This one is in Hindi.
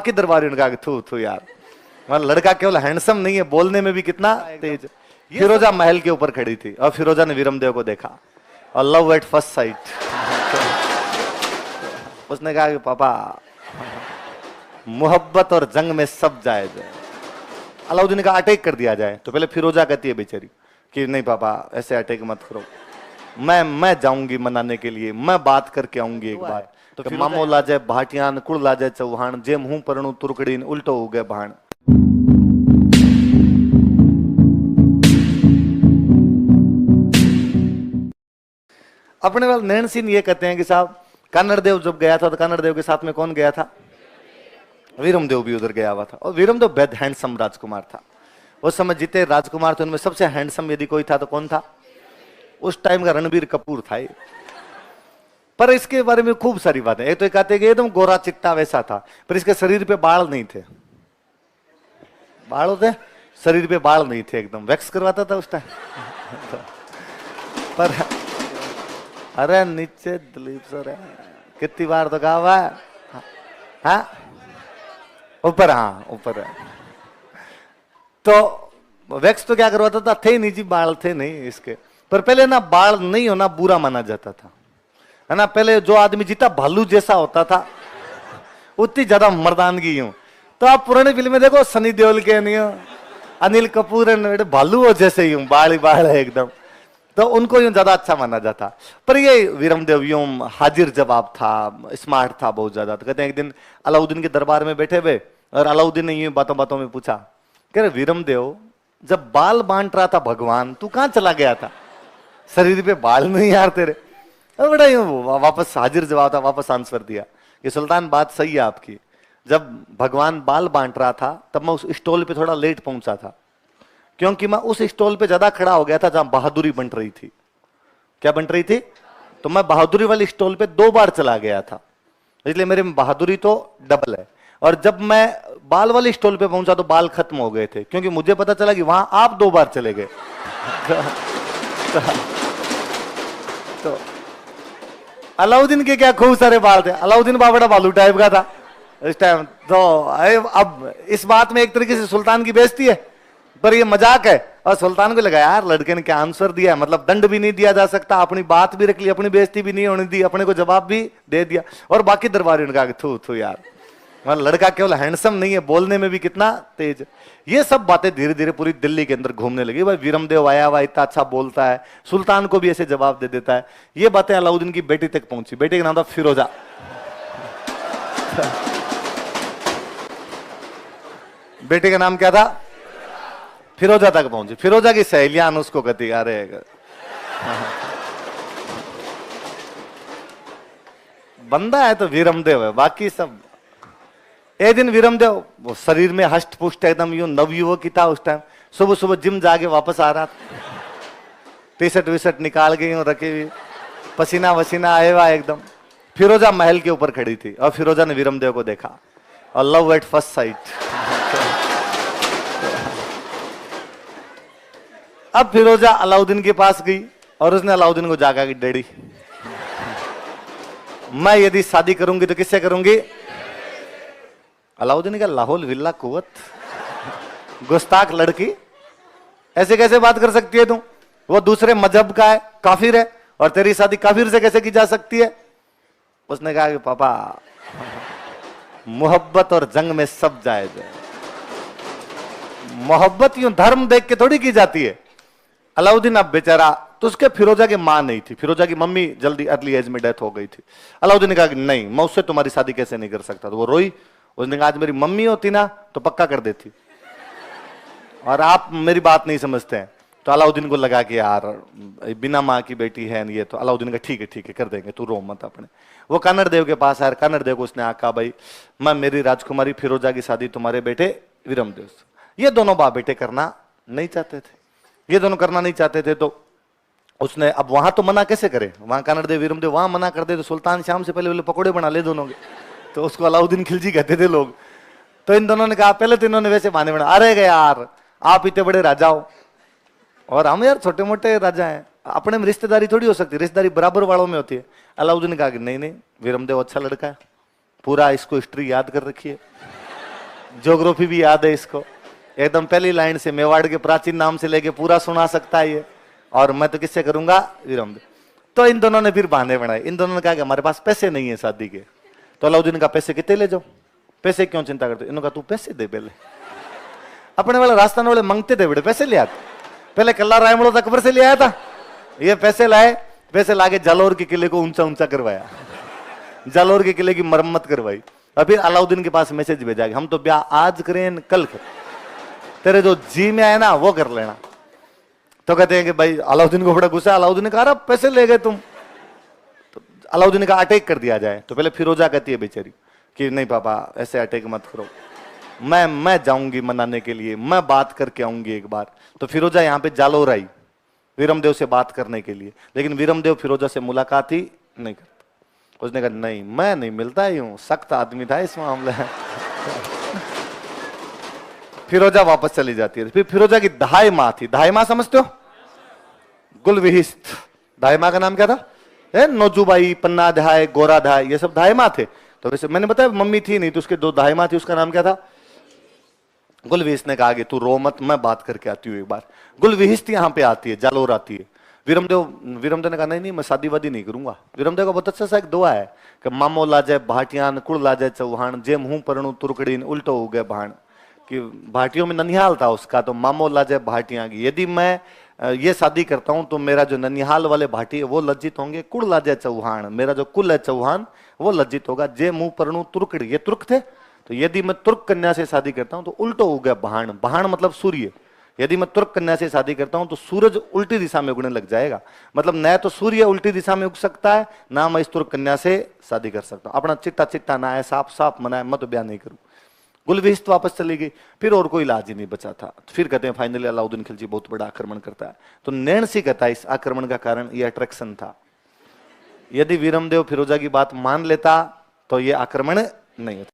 बाकी दरबारी ने कहा कि थू थू यार, मतलब लड़का केवल हैंडसम नहीं है, बोलने में भी कितना तेज। फिरोजा महल के ऊपर खड़ी थी और फिरोजा ने वीरमदेव को देखा और लव एट फर्स्ट साइट। उसने कहा कि पापा मोहब्बत और जंग में सब जायज है। अलाउद्दीन का अटैक कर दिया जाए तो पहले फिरोजा कहती है बेचारी कि नहीं पापा ऐसे अटैक मत करो, मैं जाऊंगी मनाने के लिए, मैं बात करके आऊंगी एक बार। तो मामो लाजे भाटियान कुल लाजे चौहान जेम हूं परणु तुरकड़ीन उल्टो हो गए भाण। अपने वाल नैन सिंह ये कहते हैं कि साहब कन्नड़ देव जब गया था तो कन्नड़ देव के साथ में कौन गया था? वीरमदेव भी उधर गया हुआ था। और वीरमदेव बेहद हैंडसम राजकुमार था। उस समय जितने राजकुमार थे उनमें सबसे हैंडसम यदि कोई था तो कौन था? उस टाइम का रणबीर कपूर था। पर इसके बारे में खूब सारी बातें, एक तो कहते हैं कि एकदम गोरा चिट्टा वैसा था, पर इसके शरीर पे बाल नहीं थे। बाल होते शरीर पे बाल नहीं थे, एकदम वैक्स करवाता था उस टाइम। पर अरे नीचे दिलीप सर है, कितनी बार तो कहा हुआ है। हाँ ऊपर, हाँ ऊपर है। तो वैक्स तो क्या करवाता था, थे नहीं जी, बाल थे नहीं इसके। पर पहले ना बाल नहीं होना बुरा माना जाता था, है ना। पहले जो आदमी जितना भालू जैसा होता था उतनी ज्यादा मर्दानगी यूं। तो आप पुरानी फिल्म में देखो, सनी देओल के नहीं हो, अनिल कपूर भालू हो जैसे यूं, बाल ही बाल है एकदम, तो उनको यूं ज्यादा अच्छा माना जाता। पर ये वीरमदेव यूं हाजिर जवाब था, स्मार्ट था बहुत ज्यादा। तो कहते हैं एक दिन अलाउद्दीन के दरबार में बैठे हुए और अलाउद्दीन ने यूं बातों बातों में पूछा, कह रहे वीरमदेव जब बाल बांट रहा था भगवान, तू कहां चला गया था? शरीर पे बाल नहीं यार तेरे। बड़ा यूं वापस हाजिर जवाब था, वापस आंसर दिया कि सुल्तान बात सही है आपकी, जब भगवान बाल बांट रहा था तब मैं उस स्टॉल पे थोड़ा लेट पहुंचा था, क्योंकि मैं उस स्टॉल पे ज्यादा खड़ा हो गया था जहां बहादुरी बंट रही थी। क्या बंट रही थी? तो मैं बहादुरी वाली स्टॉल पे 2 बार चला गया था, इसलिए मेरे में बहादुरी तो डबल है। और जब मैं बाल वाली स्टॉल पे पहुंचा तो बाल खत्म हो गए थे, क्योंकि मुझे पता चला कि वहां आप 2 बार चले गए। तो अलाउद्दीन के क्या खूब सारे बाल थे। अलाउद्दीन बाबड़ा भालू टाइप का था इस टाइम। तो अब इस बात में एक तरीके से सुल्तान की बेइज्जती है, पर ये मजाक है। और सुल्तान को लगा यार लड़के ने क्या आंसर दिया, मतलब दंड भी नहीं दिया जा सकता, अपनी बात भी रख ली, अपनी बेइज्जती भी नहीं होने दी, अपने को जवाब भी दे दिया। और बाकी दरबारी ने कहा कि थू थू यार, मतलब लड़का केवल हैंडसम नहीं है, बोलने में भी कितना तेज। ये सब बातें धीरे धीरे पूरी दिल्ली के अंदर घूमने लगी। भाई वीरमदेव आया हुआ इतना अच्छा बोलता है, सुल्तान को भी ऐसे जवाब दे देता है। ये बातें अलाउद्दीन की बेटी तक पहुंची। बेटी का नाम था फिरोजा। बेटे का नाम क्या था? फिरोजा तक पहुंची। फिरोजा की सहेलियां उसको कहती अरे बंदा है तो वीरमदेव है, बाकी सब। एक दिन वीरमदेव वो शरीर में हष्ट पुष्ट एकदम यूं नवयुवक की था उस टाइम। सुबह सुबह जिम जाके वापस आ रहा था, टी शर्ट विशर्ट निकाल के यूं रखी हुई, पसीना वसीना आए हुआ एकदम। फिरोजा महल के ऊपर खड़ी थी और फिरोजा ने वीरमदेव को देखा और लव एट फर्स्ट साइट। अब फिरोजा अलाउद्दीन के पास गई और उसने अलाउद्दीन को जागा कि डैडी मैं यदि शादी करूंगी तो किससे करूंगी? अलाउद्दीन का लाहौल विल्ला कुवत, गुस्ताख लड़की, ऐसे कैसे बात कर सकती है तुम? वो दूसरे मजहब का है, काफिर है, और तेरी शादी काफिर से कैसे की जा सकती है? उसने कहा कि पापा मोहब्बत और जंग में सब जायज है। मोहब्बत यूं धर्म देख के थोड़ी की जाती है। अलाउद्दीन अब बेचारा, तो उसके फिरोजा की मां नहीं थी, फिरोजा की मम्मी जल्दी अर्ली एज में डेथ हो गई थी। अलाउद्दीन ने कहा कि नहीं, मैं उससे तुम्हारी शादी कैसे नहीं कर सकता। तो वो रोई। उसने कहा आज मेरी मम्मी होती ना तो पक्का कर देती, और आप मेरी बात नहीं समझते हैं। तो अलाउद्दीन को लगा कि यार बिना माँ की बेटी है ये, तो अलाउद्दीन का ठीक है कर देंगे, तू रो मत अपने। वो कन्नड़ देव के पास आया। कन्नड़ देव को उसने आका भाई मैं मेरी राजकुमारी फिरोजा की शादी तुम्हारे बेटे वीरमदेव से, ये दोनों बाप बेटे करना नहीं चाहते थे, ये दोनों करना नहीं चाहते थे। तो उसने अब वहां तो मना कैसे करे, वहां कन्नड़ देव वीरमदेव वहां मना कर दे तो सुल्तान शाम से पहले बोले पकौड़े बना ले दोनों के, तो उसको अलाउद्दीन खिलजी कहते थे लोग। तो इन दोनों ने कहा, पहले तो इन्होंने वैसे बहाने बना, अरे यार आप इतने बड़े राजा हो और हम यार छोटे मोटे राजा हैं, अपने में रिश्तेदारी थोड़ी हो सकती, रिश्तेदारी बराबर वालों में होती है। अलाउद्दीन ने कहा कि नहीं नहीं, वीरमदेव अच्छा लड़का है, पूरा इसको हिस्ट्री याद कर रखी है, ज्योग्राफी भी याद है इसको, एकदम पहली लाइन से मेवाड़ के प्राचीन नाम से लेके पूरा सुना सकता है ये। और मैं तो किससे करूंगा, वीरमदेव। तो इन दोनों ने फिर बहाने बनाए, इन दोनों ने कहा कि हमारे पास पैसे नहीं है शादी के। तो अलाउद्दीन का पैसे कितने ले जाओ, पैसे क्यों चिंता करते, इन्होंने कहा तू पैसे दे पहले। अपने वाले राजस्थान वाले मांगते थे बड़े, पैसे ले आते। पहले कल्ला रायमड़ो अकबर से ले आया था, ये पैसे लाए, पैसे लाके जालौर के किले को ऊंचा ऊंचा करवाया, जालौर के किले की मरम्मत करवाई। और फिर अलाउद्दीन के पास मैसेज भेजा कि हम तो ब्याह आज करें कल कर, तेरे जो जी में आए ना वो कर लेना। तो कहते हैं कि भाई अलाउद्दीन को बड़ा गुस्सा, अलाउद्दीन ने कहा पैसे ले गए तुम। तो अलाउद्दीन का अटैक कर दिया जाए। तो पहले फिरोजा कहती है बेचारी कि नहीं पापा ऐसे अटैक मत करो, मैं जाऊंगी मनाने के लिए, मैं बात करके आऊंगी एक बार। तो फिरोजा यहाँ पे जालौर आई वीरमदेव से बात करने के लिए, लेकिन वीरमदेव फिरोजा से मुलाकात ही नहीं करता। उसने कहा नहीं मैं नहीं मिलता ही हूं, सख्त आदमी था इस मामले में। फिरोजा वापस चली जाती है। फिर फिरोजा की धाई माँ थी, धाई माँ समझते हो, गुलविहिस्त। धाई माँ का नाम क्या था, नोजूबाई, पन्ना धाय, गोरा धाय, ये सब धाई माँ थे। तो वैसे मैंने बताया मम्मी थी नहीं, तो उसके दो धाई माँ थी, उसका नाम क्या था, गुलविहिस्त ने कहा कि तू रो मत, मैं बात करके आती हूँ एक बार। गुलविहिस्त यहाँ पे आती है, जालौर आती है। वीरमदेव ने कहा नहीं मैं शादी वादी नहीं करूंगा। वीरमदेव का बहुत अच्छा सा एक दुआ है कि मामो लाजे भाटियान, कुड़ लाजे चौहान, जेम हूं परणु तुरकड़ीन, उल्टो हो गए भाण। कि भाटियों में ननिहाल था उसका, तो मामो लाजे भाटियां की, यदि मैं ये शादी करता हूं तो मेरा जो ननिहाल वाले भाटी है वो लज्जित होंगे, कुड़ लाजे चौहान, मेरा जो कुल है चौहान वो लज्जित होगा। जे मुंह परणु तुर्कड़ी, ये तुर्क थे, तो यदि मैं तुर्क कन्या से शादी करता हूं तो उल्टो हो गया भाण। भाण मतलब सूर्य, यदि मैं तुर्क कन्या से शादी करता हूं तो सूरज उल्टी दिशा में उगने लग जाएगा। मतलब न तो सूर्य उल्टी दिशा में उग सकता है, ना मैं इस तुर्क कन्या से शादी कर सकता हूं। अपना चिट्टा चिट्टा ना है, साफ साफ मना है, मैं तो ब्याह नहीं करूं। गुलविहिस्त वापस चली गई। फिर और कोई इलाज ही नहीं बचा था। फिर कहते हैं फाइनली अलाउद्दीन खिलजी बहुत बड़ा आक्रमण करता है। तो नैणसी कहता है इस आक्रमण का कारण ये अट्रैक्शन था। यदि वीरमदेव फिरोजा की बात मान लेता तो ये आक्रमण नहीं होता।